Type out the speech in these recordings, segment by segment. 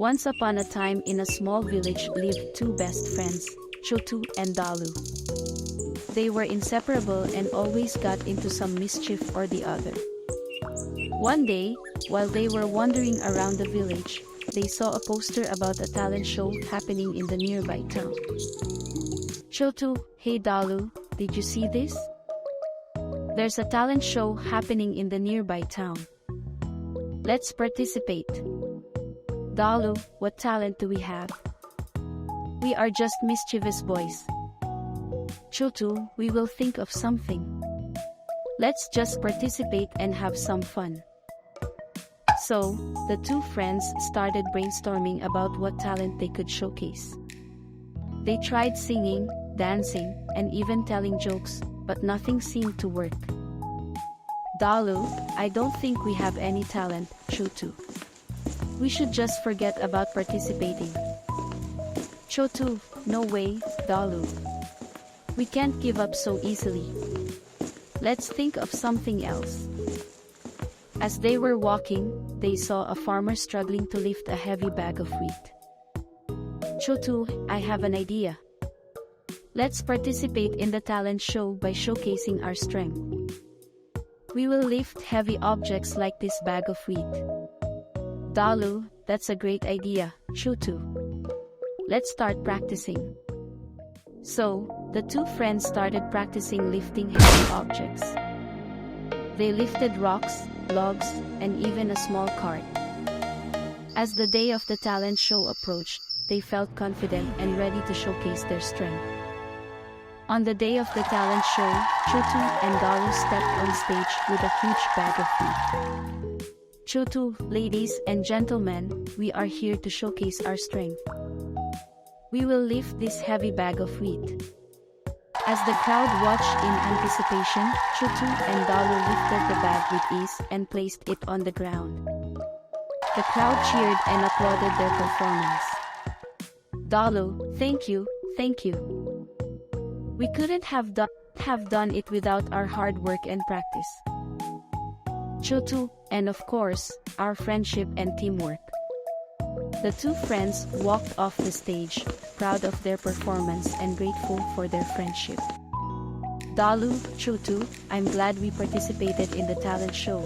Once upon a time in a small village lived two best friends, Chotu and Dholu. They were inseparable and always got into some mischief or the other. One day, while they were wandering around the village, they saw a poster about a talent show happening in the nearby town. Chotu, hey Dholu, did you see this? There's a talent show happening in the nearby town. Let's participate. Dholu, what talent do we have? We are just mischievous boys. Chotu, we will think of something. Let's just participate and have some fun. So, the two friends started brainstorming about what talent they could showcase. They tried singing, dancing, and even telling jokes, but nothing seemed to work. Dholu, I don't think we have any talent, Chotu. We should just forget about participating. Chotu, no way, Dholu. We can't give up so easily. Let's think of something else. As they were walking, they saw a farmer struggling to lift a heavy bag of wheat. Chotu, I have an idea. Let's participate in the talent show by showcasing our strength. We will lift heavy objects like this bag of wheat. Dholu, that's a great idea, Chotu. Let's start practicing. So, the two friends started practicing lifting heavy objects. They lifted rocks, logs, and even a small cart. As the day of the talent show approached, they felt confident and ready to showcase their strength. On the day of the talent show, Chotu and Dholu stepped on stage with a huge bag of wheat. Chotu, ladies and gentlemen, we are here to showcase our strength. We will lift this heavy bag of wheat. As the crowd watched in anticipation, Chotu and Dholu lifted the bag with ease and placed it on the ground. The crowd cheered and applauded their performance. Dholu, thank you, thank you. We couldn't have done it without our hard work and practice. Chotu, and of course, our friendship and teamwork. The two friends walked off the stage, proud of their performance and grateful for their friendship. Dholu, Chotu, I'm glad we participated in the talent show.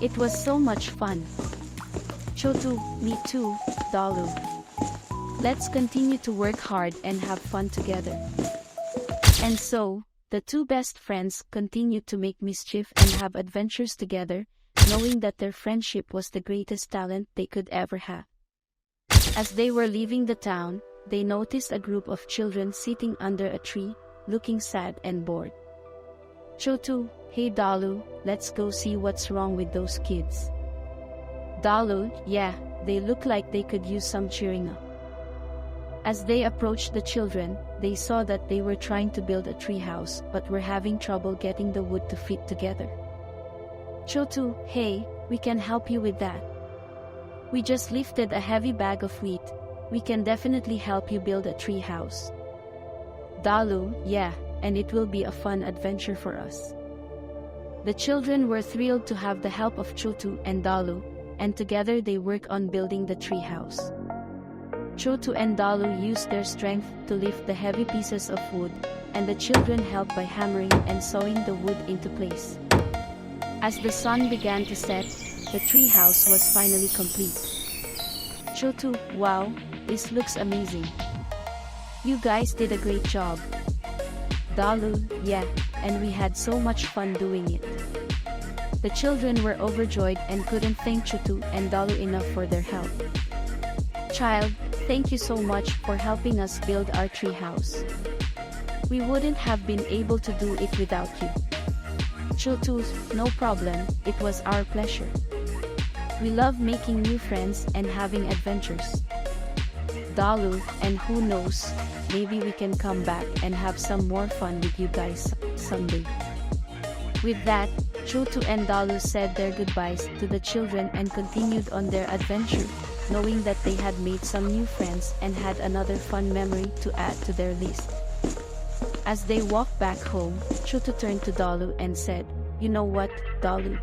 It was so much fun. Chotu, me too, Dholu. Let's continue to work hard and have fun together. And so, the two best friends continued to make mischief and have adventures together, knowing that their friendship was the greatest talent they could ever have. As they were leaving the town, they noticed a group of children sitting under a tree, looking sad and bored. Chotu, hey Dholu, let's go see what's wrong with those kids. Dholu, yeah, they look like they could use some cheering up. As they approached the children, they saw that they were trying to build a treehouse but were having trouble getting the wood to fit together. Chotu, hey, we can help you with that. We just lifted a heavy bag of wheat. We can definitely help you build a treehouse. Dholu, yeah, and it will be a fun adventure for us. The children were thrilled to have the help of Chotu and Dholu, and together they worked on building the treehouse. Chotu and Dholu used their strength to lift the heavy pieces of wood, and the children helped by hammering and sawing the wood into place. As the sun began to set, the treehouse was finally complete. Chotu, wow, this looks amazing. You guys did a great job. Dholu, yeah, and we had so much fun doing it. The children were overjoyed and couldn't thank Chotu and Dholu enough for their help. Child, thank you so much for helping us build our treehouse. We wouldn't have been able to do it without you. Chotu, no problem, it was our pleasure. We love making new friends and having adventures. Dholu, and who knows, maybe we can come back and have some more fun with you guys someday. With that, Chotu and Dholu said their goodbyes to the children and continued on their adventure, knowing that they had made some new friends and had another fun memory to add to their list. As they walked back home, Chotu turned to Dholu and said, "You know what, Dholu?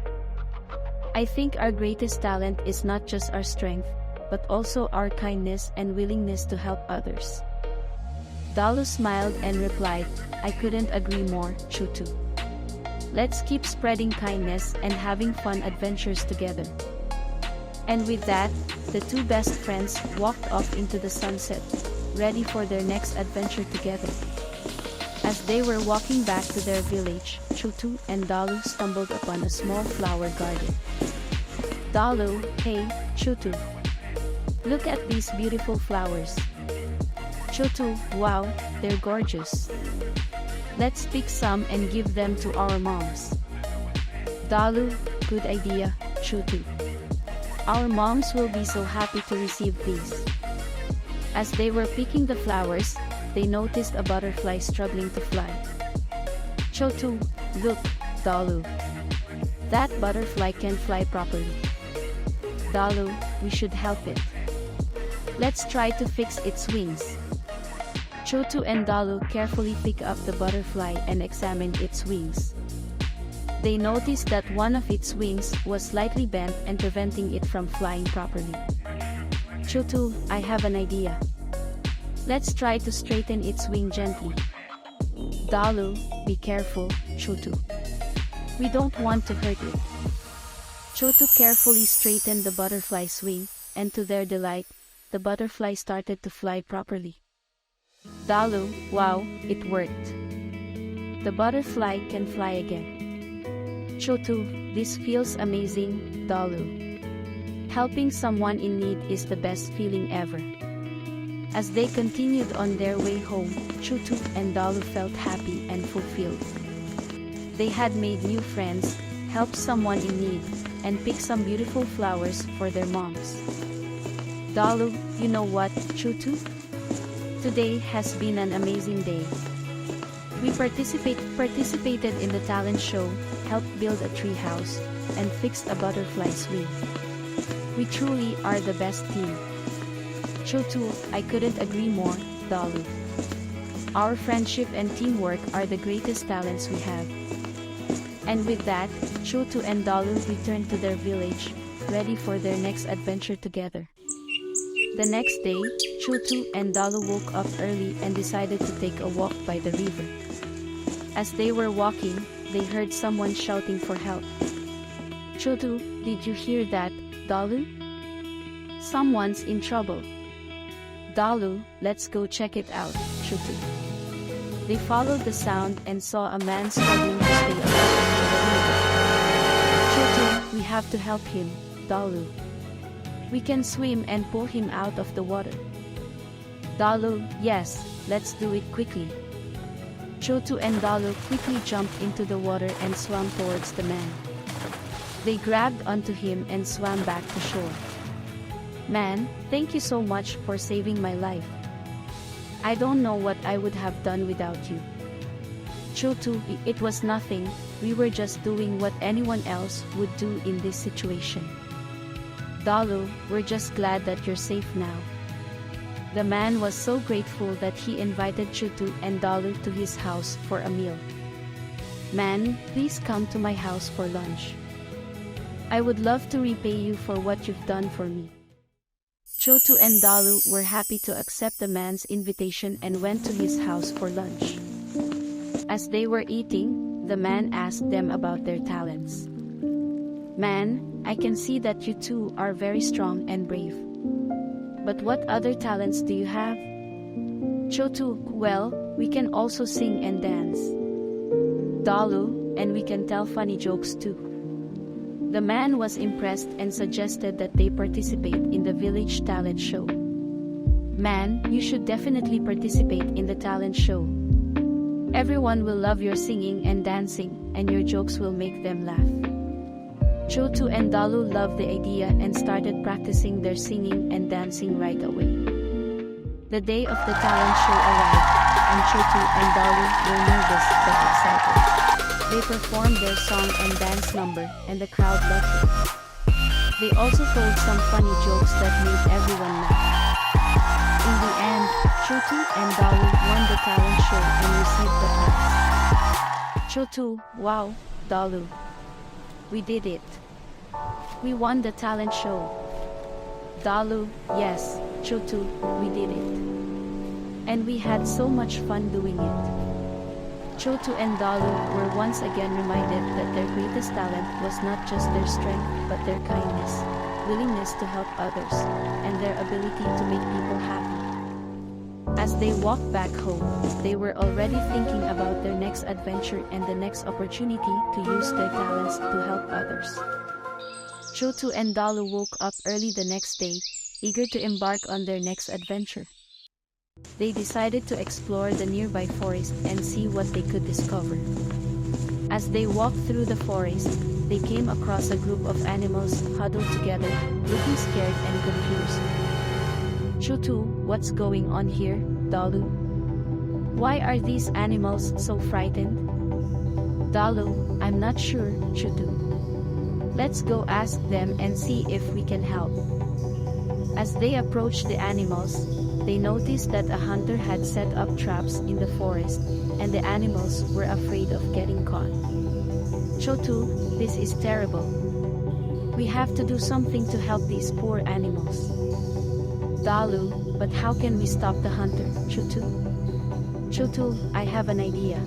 I think our greatest talent is not just our strength, but also our kindness and willingness to help others. Dholu smiled and replied, I couldn't agree more, Chotu. Let's keep spreading kindness and having fun adventures together. And with that, the two best friends walked off into the sunset, ready for their next adventure together. As they were walking back to their village, Chotu and Dholu stumbled upon a small flower garden. Dholu, hey, Chotu. Look at these beautiful flowers. Chotu, wow, they're gorgeous. Let's pick some and give them to our moms. Dholu, good idea, Chotu. Our moms will be so happy to receive these. As they were picking the flowers, they noticed a butterfly struggling to fly. Chotu, look, Dholu. That butterfly can't fly properly. Dholu, we should help it. Let's try to fix its wings. Chotu and Dholu carefully pick up the butterfly and examined its wings. They noticed that one of its wings was slightly bent and preventing it from flying properly. Chotu, I have an idea. Let's try to straighten its wing gently. Dholu, be careful, Chotu. We don't want to hurt it. Chotu carefully straightened the butterfly's wing, and to their delight, the butterfly started to fly properly. Dholu, wow, it worked. The butterfly can fly again. Chotu, this feels amazing, Dholu. Helping someone in need is the best feeling ever. As they continued on their way home, Chotu and Dholu felt happy and fulfilled. They had made new friends, helped someone in need, and picked some beautiful flowers for their moms. Dholu, you know what, Chotu? Today has been an amazing day. We participated in the talent show, helped build a treehouse, and fixed a butterfly's wing. We truly are the best team. Chotu, I couldn't agree more, Dholu. Our friendship and teamwork are the greatest talents we have. And with that, Chotu and Dholu returned to their village, ready for their next adventure together. The next day, Chotu and Dholu woke up early and decided to take a walk by the river. As they were walking, they heard someone shouting for help. Chotu, did you hear that, Dholu? Someone's in trouble. Dholu, let's go check it out, Chotu. They followed the sound and saw a man struggling to stay alive in the river. Chotu, we have to help him, Dholu. We can swim and pull him out of the water. Dholu, yes, let's do it quickly. Chotu and Dholu quickly jumped into the water and swam towards the man. They grabbed onto him and swam back to shore. Man, thank you so much for saving my life. I don't know what I would have done without you. Chotu, it was nothing, we were just doing what anyone else would do in this situation. Dholu, we're just glad that you're safe now. The man was so grateful that he invited Chotu and Dholu to his house for a meal. Man, please come to my house for lunch. I would love to repay you for what you've done for me. Chotu and Dholu were happy to accept the man's invitation and went to his house for lunch. As they were eating, the man asked them about their talents. Man, I can see that you two are very strong and brave. But what other talents do you have? Chotu, well, we can also sing and dance. Dholu, and we can tell funny jokes too. The man was impressed and suggested that they participate in the village talent show. Man, you should definitely participate in the talent show. Everyone will love your singing and dancing, and your jokes will make them laugh. Chotu and Dholu loved the idea and started practicing their singing and dancing right away. The day of the talent show arrived, and Chotu and Dholu were nervous but excited. They performed their song and dance number, and the crowd loved it. They also told some funny jokes that made everyone laugh. In the end, Chotu and Dholu won the talent show and received the prize. Chotu, wow, Dholu. We did it. We won the talent show. Dalu, yes, Chotu, we did it. And we had so much fun doing it. Chotu and Dalu were once again reminded that their greatest talent was not just their strength but their kindness, willingness to help others, and their ability to make people happy. As they walked back home, they were already thinking about their next adventure and the next opportunity to use their talents to help others. Chotu and Dalu woke up early the next day, eager to embark on their next adventure. They decided to explore the nearby forest and see what they could discover. As they walked through the forest, they came across a group of animals huddled together, looking scared and confused. Chotu, what's going on here, Dalu? Why are these animals so frightened? Dalu, I'm not sure, Chotu. Let's go ask them and see if we can help. As they approached the animals, they noticed that a hunter had set up traps in the forest, and the animals were afraid of getting caught. Chotu, this is terrible. We have to do something to help these poor animals. Dalu, but how can we stop the hunter, Chotu? Chotu, I have an idea.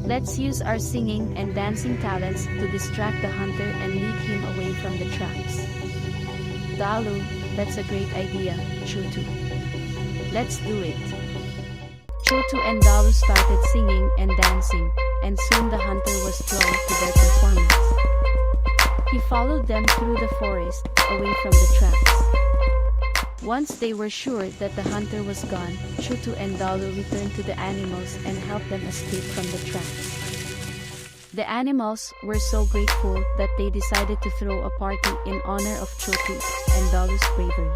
Let's use our singing and dancing talents to distract the hunter and lead him away from the traps. Dalu, that's a great idea, Chotu. Let's do it. Chotu and Dalu started singing and dancing, and soon the hunter was drawn to their performance. He followed them through the forest, away from the traps. Once they were sure that the hunter was gone, Chotu and Dalu returned to the animals and helped them escape from the traps. The animals were so grateful that they decided to throw a party in honor of Chotu and Dalu's bravery.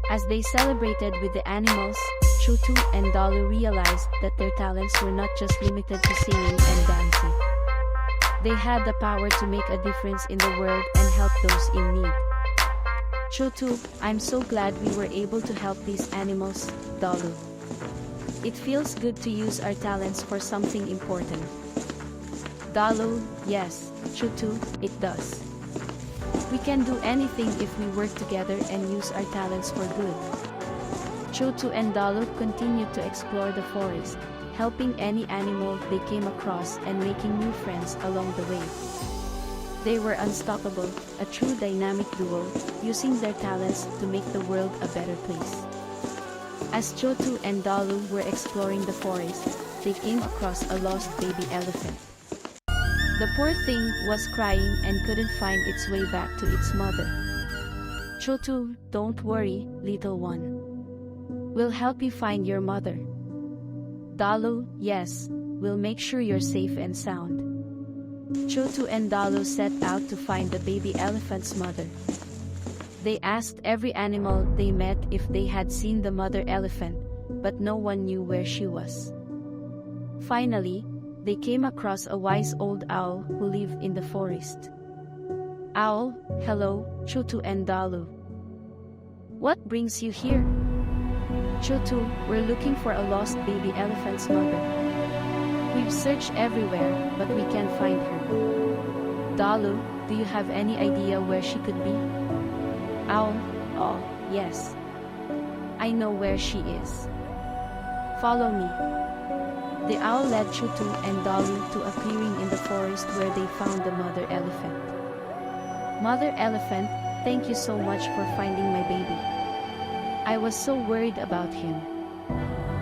As they celebrated with the animals, Chotu and Dalu realized that their talents were not just limited to singing and dancing. They had the power to make a difference in the world and help those in need. Chotu, I'm so glad we were able to help these animals, Dalu. It feels good to use our talents for something important. Dalu, yes, Chotu, it does. We can do anything if we work together and use our talents for good. Chotu and Dalu continued to explore the forest, helping any animal they came across and making new friends along the way. They were unstoppable, a true dynamic duo, using their talents to make the world a better place. As Chotu and Dalu were exploring the forest, they came across a lost baby elephant. The poor thing was crying and couldn't find its way back to its mother. Chotu, don't worry, little one. We'll help you find your mother. Dalu, yes, we'll make sure you're safe and sound. Chotu and Dalu set out to find the baby elephant's mother. They asked every animal they met if they had seen the mother elephant, but no one knew where she was. Finally, they came across a wise old owl who lived in the forest. Owl, hello, Chotu and Dalu. What brings you here? Chotu, we're looking for a lost baby elephant's mother. We've searched everywhere, but we can't find her. Dalu, do you have any idea where she could be? Owl, oh, yes. I know where she is. Follow me. The owl led Chotu and Dalu to a clearing in the forest where they found the mother elephant. Mother elephant, thank you so much for finding my baby. I was so worried about him.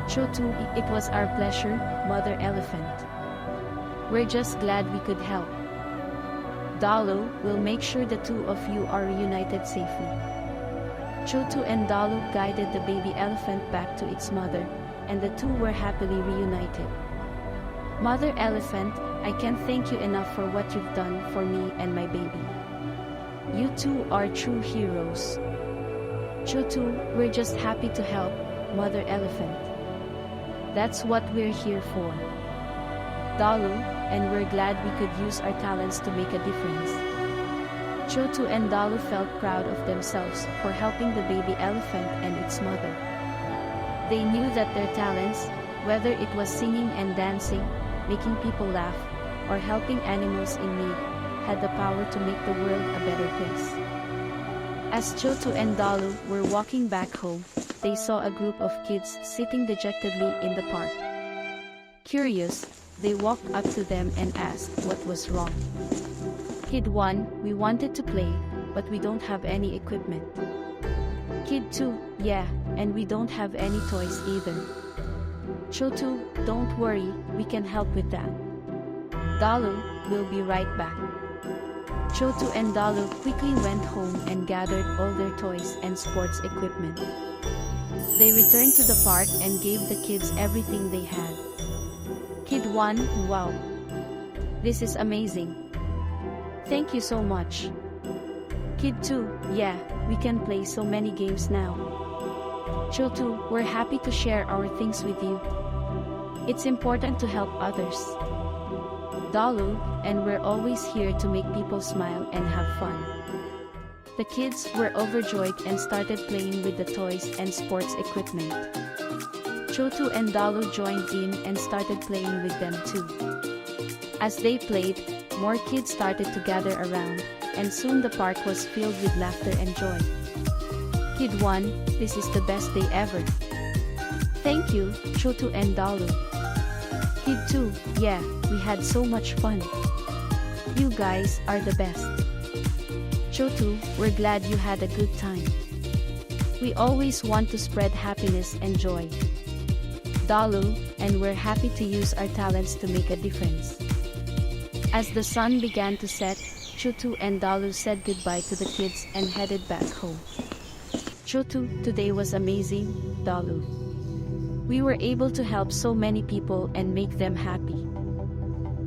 Chotu, it was our pleasure, Mother Elephant. We're just glad we could help. Dalu, we'll make sure the two of you are reunited safely. Chotu and Dalu guided the baby elephant back to its mother, and the two were happily reunited. Mother Elephant, I can't thank you enough for what you've done for me and my baby. You two are true heroes. Chotu, we're just happy to help, Mother Elephant. That's what we're here for. Dalu, and we're glad we could use our talents to make a difference. Chotu and Dalu felt proud of themselves for helping the baby elephant and its mother. They knew that their talents, whether it was singing and dancing, making people laugh, or helping animals in need, had the power to make the world a better place. As Chotu and Dholu were walking back home, they saw a group of kids sitting dejectedly in the park. Curious, they walked up to them and asked what was wrong. Kid 1, we wanted to play, but we don't have any equipment. Kid 2, yeah, and we don't have any toys either. Chotu, don't worry, we can help with that. Dholu, we'll be right back. Chotu and Dholu quickly went home and gathered all their toys and sports equipment. They returned to the park and gave the kids everything they had. Kid 1, wow. This is amazing. Thank you so much. Kid 2, yeah, we can play so many games now. Chotu, we're happy to share our things with you. It's important to help others. Dholu, and we're always here to make people smile and have fun. The kids were overjoyed and started playing with the toys and sports equipment. Chotu and Dholu joined in and started playing with them too. As they played, more kids started to gather around, and soon the park was filled with laughter and joy. Kid 1, this is the best day ever. Thank you, Chotu and Dholu. Kid 2, yeah, we had so much fun. You guys are the best. Chotu, we're glad you had a good time. We always want to spread happiness and joy. Dholu, and we're happy to use our talents to make a difference. As the sun began to set, Chotu and Dholu said goodbye to the kids and headed back home. Chotu, today was amazing, Dholu. We were able to help so many people and make them happy.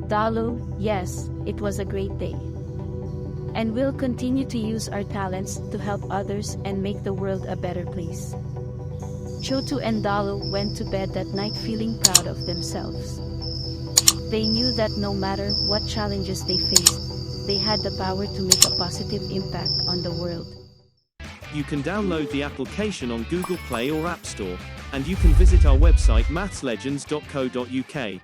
Dholu, yes, it was a great day. And we'll continue to use our talents to help others and make the world a better place. Chotu and Dholu went to bed that night feeling proud of themselves. They knew that no matter what challenges they faced, they had the power to make a positive impact on the world. You can download the application on Google Play or App Store, and you can visit our website mathslegends.co.uk.